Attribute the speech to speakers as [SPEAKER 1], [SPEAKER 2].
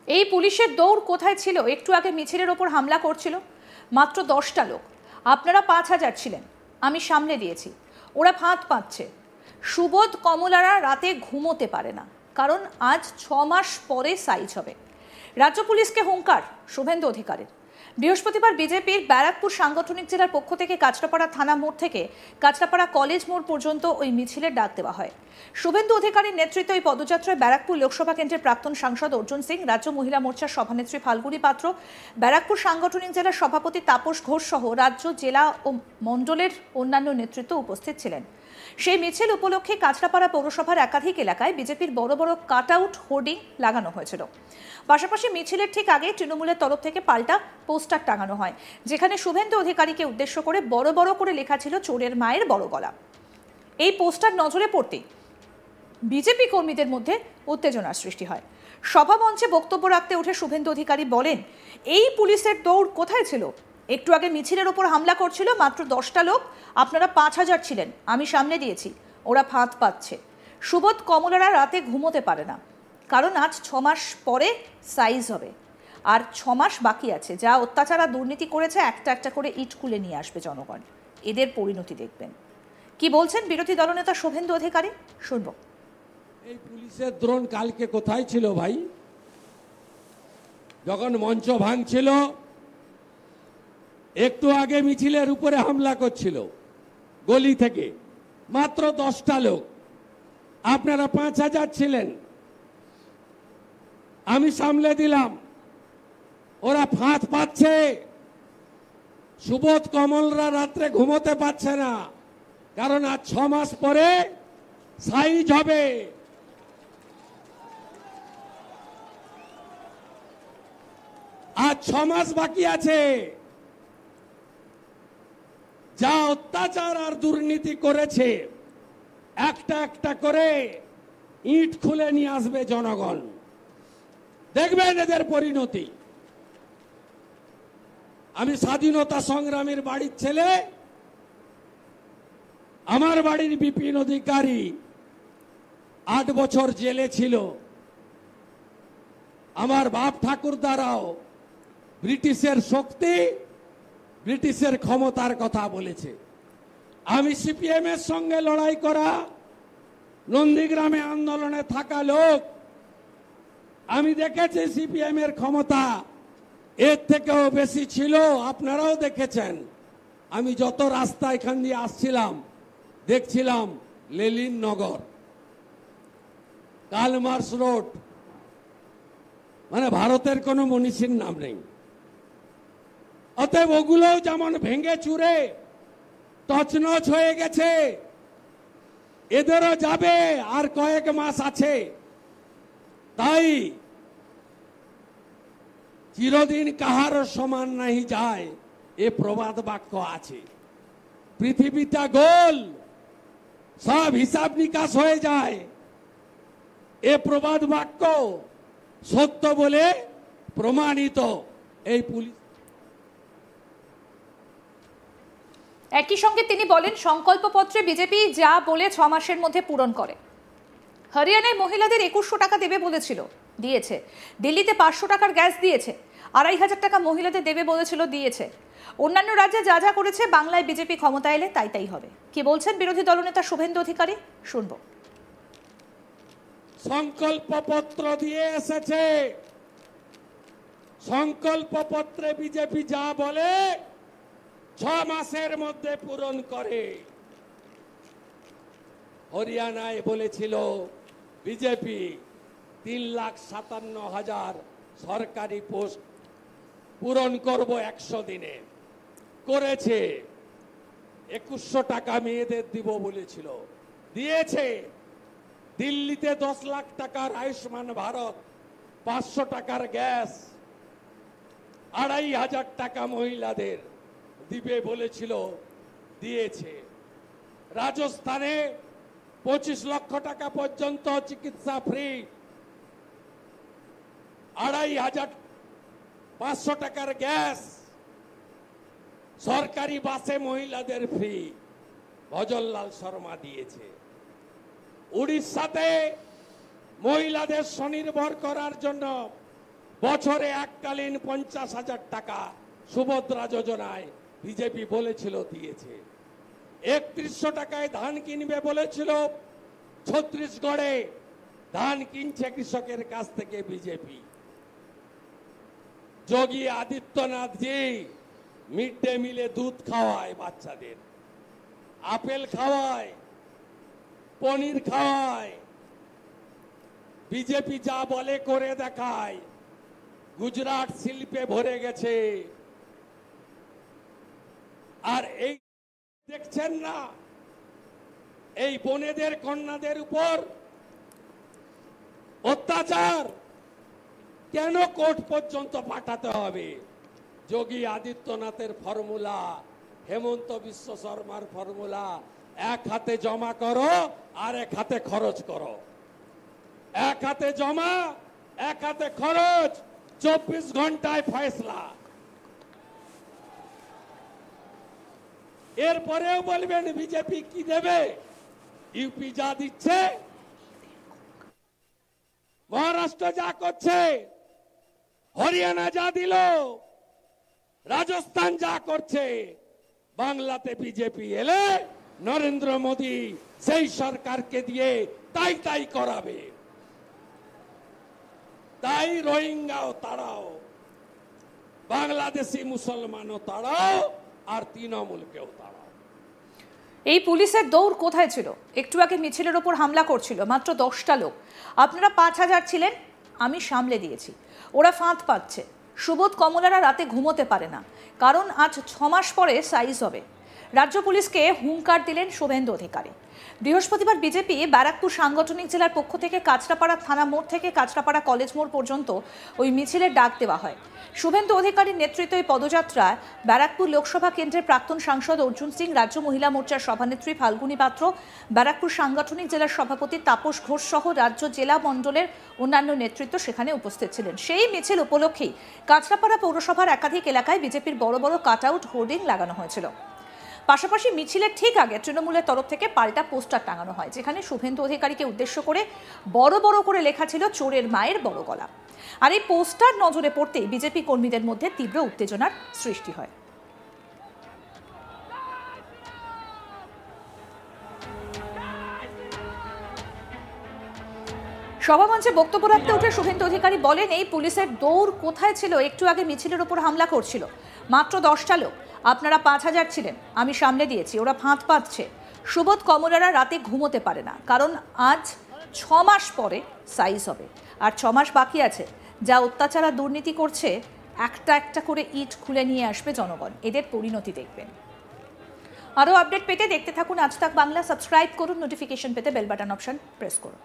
[SPEAKER 1] এই পুলিশের দৌড় কোথায় ছিল? একটু আগে মিছিলের ওপর হামলা করছিল মাত্র 10টা লোক, আপনারা 5000 ছিলেন, আমি সামনে দিয়েছি, ওরা ফাঁদ পাচ্ছে। সুবোধ কমলারা রাতে ঘুমোতে পারে না, কারণ আজ 6 মাস পরে সাইজ হবে। রাজ্য পুলিশকে হুঙ্কার শুভেন্দু অধিকারীর। বৃহস্পতিবার বিজেপির ব্যারাকপুর সাংগঠনিক জেলার পক্ষ থেকে কাঁচরাপাড়া থানা মোড় থেকে কাঁচরাপাড়া কলেজ মোড় পর্যন্ত ওই মিছিলের ডাক দেওয়া হয়। শুভেন্দু অধিকারীর নেতৃত্বে ওই পদযাত্রায় ব্যারাকপুর লোকসভা কেন্দ্রের প্রাক্তন সাংসদ অর্জুন সিং, রাজ্য মহিলা মোর্চার সভানেত্রী ফাল্গুনী পাত্র, ব্যারাকপুর সাংগঠনিক জেলার সভাপতি তাপস ঘোষ সহ রাজ্য, জেলা ও মণ্ডলের অন্যান্য নেতৃত্ব উপস্থিত ছিলেন। সেই মিছিল উপলক্ষে কাঁচরাপাড়া পৌরসভার একাধিক এলাকায় বিজেপির বড় বড় কাটআউট হোর্ডিং লাগানো হয়েছিল। পাশাপাশি মিছিলের ঠিক আগে তৃণমূলের তরফ থেকে পাল্টা পোস্টার টাঙানো হয়, যেখানে শুভেন্দু অধিকারীকে উদ্দেশ্য করে বড় বড় করে লেখা ছিল চোরের মায়ের বড় গলা। এই পোস্টার নজরে পড়তেই বিজেপি কর্মীদের মধ্যে উত্তেজনার সৃষ্টি হয়। সভামঞ্চে বক্তব্য রাখতে উঠে শুভেন্দু অধিকারী বলেন, এই পুলিশের দৌড় কোথায় ছিল? একটু আগে মিছিলের ওপর হামলা করছিল মাত্র 10টা লোক, আপনারা 5000 ছিলেন, আমি সামনে দিয়েছি, ওরা ফাঁদ পাচ্ছে। সুবোধ কমলারা রাতে ঘুমোতে পারে না, কারণ আজ 6 মাস পরে সাইজ হবে, আর 6 মাস বাকি আছে। যা অত্যাচার আর দুর্নীতি করেছে, একটা একটা করে ইট খুলে নিয়ে আসবে জনগণ, এদের পরিণতি দেখবেন। কি বলছেন বিরোধী দলনেতা শুভেন্দু অধিকারী, শুনব।
[SPEAKER 2] এই পুলিশের দ্রোণ কালকে কোথায় ছিল ভাই? যখন মঞ্চ ভাঙছিল, একটু আগে মিছিলের উপরে হামলা করছিল গলি থেকে, মাত্র 10টা লোক, আপনারা 5000 ছিলেন, আমি সামলে দিলাম, ওরা ফাঁদ পাচ্ছে। সুবোধ কমলরা রাত্রে ঘুমোতে পারছে না, কারণ আজ 6 মাস পরে সাইজ হবে। আজ 6 মাস বাকি আছে। যা অত্যাচার আর দুর্নীতি করেছে, একটা একটা করে ইট খুলে নিয়ে আসবে জনগণ, দেখবেন এদের পরিণতি। আমি স্বাধীনতা সংগ্রামের বাড়ির ছেলে, আমার বাড়ির বিপিন অধিকারী 8 বছর জেলে ছিল। আমার বাপ ঠাকুরদারাও ব্রিটিশের শক্তি, ব্রিটিশের ক্ষমতার কথা বলেছে। আমি সিপিএম এর সঙ্গে লড়াই করা, নন্দীগ্রামে আন্দোলনে থাকা লোক, আমি দেখেছি সিপিএম এর ক্ষমতা এর থেকেও বেশি ছিল, আপনারাও দেখেছেন। আমি যত রাস্তা এখান দিয়ে আসছিলাম, দেখছিলাম লেলিন নগর, কালমার্স রোড, মানে ভারতের কোনো মনীষীর নাম নেই। অতএব ওগুলোও যেমন ভেঙে চুরে তছনছ হয়ে গেছে, এদেরও যাবে, আর কয়েক মাস আছে। তাই চিরদিন কাহারও সমান নাহি যায়, এ প্রবাদ বাক্য আছে। পৃথিবীটা গোল, সব হিসাব নিকাশ হয়ে যায়, এ প্রবাদ বাক্য সত্য বলে প্রমাণিত। এই পুলিশ
[SPEAKER 1] একই সঙ্গে তিনি বলেন, সংকল্পপত্রে বিজেপি যা বলে 6 মাসের মধ্যে পূরণ করে। হরিয়ানায় মহিলাদের 2100 টাকা দেবে বলেছিল, দিয়েছে। দিল্লিতে 500 টাকার গ্যাস দিয়েছে, 2500 টাকা মহিলাদের দেবে বলেছিল, দিয়েছে। অন্যান্য রাজ্যে যা যা করেছে, বাংলায় বিজেপি ক্ষমতা এলে তাই তাই হবে। কি বলছেন বিরোধী দলনেতা শুভেন্দু অধিকারী, শুনবো।
[SPEAKER 2] সংকল্পপত্র দিয়ে এসেছে, সংকল্পপত্রে বিজেপি যা বলে 6 মাসের মধ্যে পূরণ করে। হরিয়ানায় বলেছিল বিজেপি 3,57,000 সরকারি পোস্ট পূরণ করব 100 দিনে, করেছে। 2100 টাকা মেয়েদের দিব বলেছিল, দিয়েছে। দিল্লিতে 10 লাখ টাকার আয়ুষ্মান ভারত, 500 টাকার গ্যাস, 2500 টাকা মহিলাদের দিবে বলেছিল, দিয়েছে। রাজস্থানে 25 লক্ষ টাকা পর্যন্ত চিকিৎসা ফ্রি, 2500 টাকার গ্যাস, সরকারি বাসে মহিলাদের ফ্রি, ভজনলাল শর্মা দিয়েছে। উড়িষ্যাতে মহিলাদের স্বনির্ভর করার জন্য বছরে এককালীন 50,000 টাকা সুভদ্রা যোজনায় বিজেপি বলেছিল দিয়েছে। 3100 টাকায় ধান কিনবে বলেছিল, ছত্তিশগড়ে ধান কিনছে কৃষকের কাছ থেকে বিজেপি। যোগী আদিত্যনাথ জি মিড ডে মিলে দুধ খাওয়ায় বাচ্চাদের, আপেল খাওয়ায়, পনির খাওয়ায়, বিজেপি যা বলে করে দেখায়। গুজরাট শিল্পে ভরে গেছে। আর এই দেখছেন না, এই বোনেদের কন্যাদের উপর অত্যাচার কেন কোর্ট পর্যন্ত পাঠাতে হবে? যোগী আদিত্যনাথের ফর্মুলা, হেমন্ত বিশ্ব শর্মার ফর্মুলা, এক হাতে জমা করো আর এক হাতে খরচ করো। এক হাতে জমা, এক হাতে খরচ, 24 ঘন্টায় ফয়সলা। এরপরেও বলবেন বিজেপি কি দেবে? ইউপি যা দিচ্ছে, মহারাষ্ট্র যা করছে, হরিয়ানা যা দিল, রাজস্থান যা করছে, বাংলাতে বিজেপি এলে নরেন্দ্র মোদী সেই সরকারকে দিয়ে তাই তাই করাবে। তাই রোহিঙ্গাও তাড়াও, বাংলাদেশি মুসলমানও তাড়াও, আর তৃণমূলকেও তাড়াও।
[SPEAKER 1] এই পুলিশের দৌড় কোথায় ছিল? একটু আগে মিছিলের ওপর হামলা করছিল মাত্র 10টা লোক। আপনারা 5000 ছিলেন, আমি সামলে দিয়েছি। ওরা ফাঁদ পাচ্ছে। সুবোধ কমলারা রাতে ঘুমোতে পারে না, কারণ আজ 6 মাস পরে সাইজ হবে। রাজ্য পুলিশকে হুঙ্কার দিলেন শুভেন্দু অধিকারী। বৃহস্পতিবার বিজেপি ব্যারাকপুর সাংগঠনিক জেলার পক্ষ থেকে কাঁচরাপাড়া থানা মোড় থেকে কাঁচরাপাড়া কলেজ মোড় পর্যন্ত ওই মিছিলের ডাক দেওয়া হয়। শুভেন্দু অধিকারীর নেতৃত্বে এই পদযাত্রায় ব্যারাকপুর লোকসভা কেন্দ্রের প্রাক্তন সাংসদ অর্জুন সিং, রাজ্য মহিলা মোর্চার সভানেত্রী ফাল্গুনী পাত্র, ব্যারাকপুর সাংগঠনিক জেলার সভাপতি তাপস ঘোষ সহ রাজ্য জেলা মণ্ডলের অন্যান্য নেতৃত্ব সেখানে উপস্থিত ছিলেন। সেই মিছিল উপলক্ষেই কাঁচরাপাড়া পৌরসভার একাধিক এলাকায় বিজেপির বড় বড় কাট আউট হোর্ডিং লাগানো হয়েছিল। পাশাপাশি মিছিলের ঠিক আগে তৃণমূলের তরফ থেকে পাল্টা পোস্টার টাঙানো হয়, যেখানে শুভেন্দু অধিকারীকে উদ্দেশ্য করে বড় বড় করে লেখা ছিল চোরের মায়ের বড় গলা। আর এই পোস্টার নজরে পড়তেই বিজেপি কর্মীদের মধ্যে তীব্র উত্তেজনার সৃষ্টি হয়। সভামঞ্চে বক্তব্য রাখতে উঠে শুভেন্দু অধিকারী বলেন, এই পুলিশের দৌড় কোথায় ছিল? একটু আগে মিছিলের ওপর হামলা করছিল মাত্র 10টা লোক। আপনারা 5000 ছিলেন, আমি সামলে দিয়েছি। ওরা ফাঁদ পাচ্ছে। সুবোধ কমলারা রাতে ঘুমোতে পারে না, কারণ আজ 6 মাস পরে সাইজ হবে। আর 6 মাস বাকি আছে। যা অত্যাচার আর দুর্নীতি করছে, একটা একটা করে ইট খুলে নিয়ে আসবে জনগণ। এদের পরিণতি দেখবেন। আরও আপডেট পেতে দেখতে থাকুন আজ তাক বাংলা। সাবস্ক্রাইব করুন, নোটিফিকেশন পেতে বেল বাটন অপশন প্রেস করুন।